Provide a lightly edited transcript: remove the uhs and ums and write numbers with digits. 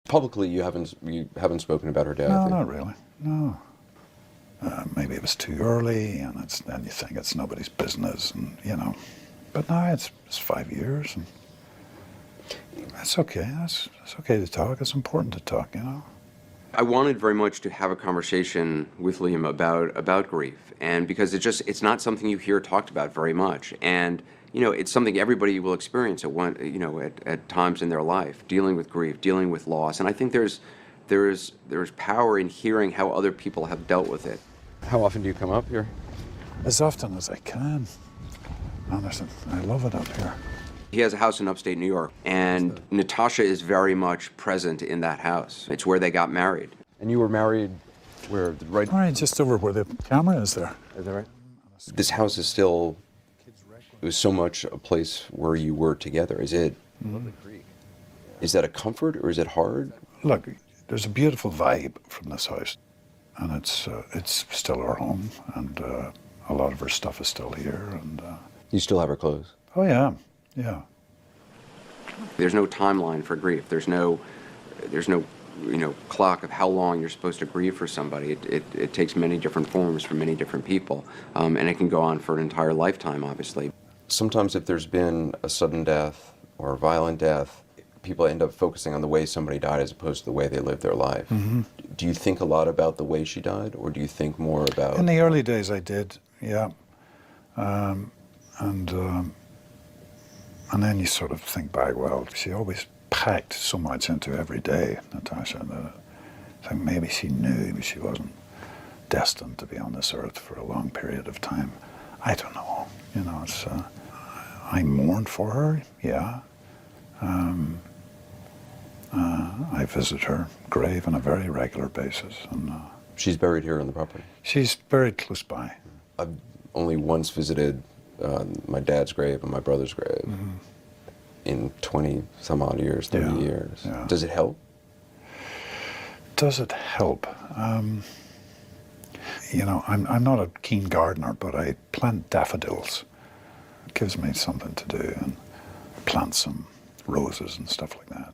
Publicly, you haven't spoken about her death. No, not really. No. Maybe it was too early, and then you think it's nobody's business, and you know. But no, it's 5 years, and it's okay. It's okay to talk. It's important to talk, you know. I wanted very much to have a conversation with Liam about grief, and because it's not something you hear talked about very much, and you know, it's something everybody will experience at times in their life, dealing with grief, dealing with loss, and I think there's power in hearing how other people have dealt with it. How often do you come up here? As often as I can. Honestly, I love it up here. He has a house in upstate New York, and Natasha is very much present in that house. It's where they got married. And you were married where? Right. All right, just over where the camera is there. Is that right? This house is still, it was so much a place where you were together. Is it, is that a comfort or is it hard? Look, there's a beautiful vibe from this house, and it's still our home, and a lot of her stuff is still here, and You still have her clothes? oh yeah, yeah. There's no timeline for grief. There's no clock of how long you're supposed to grieve for somebody. It takes many different forms for many different people, and it can go on for an entire lifetime, obviously. Sometimes if there's been a sudden death or a violent death, people end up focusing on the way somebody died as opposed to the way they lived their life. Mm-hmm. Do you think a lot about the way she died, or do you think more about... In the early days I did, yeah. And then you sort of think back, well, she always packed so much into every day, Natasha, that I think maybe she knew she wasn't destined to be on this earth for a long period of time. I don't know, you know, it's, I mourned for her, yeah. I visit her grave on a very regular basis. And she's buried here on the property? She's buried close by. I've only once visited my dad's grave and my brother's grave in 20 some odd years, 30 years. Yeah. Does it help? Does it help? You know, I'm not a keen gardener, but I plant daffodils. It gives me something to do, and plant some roses and stuff like that.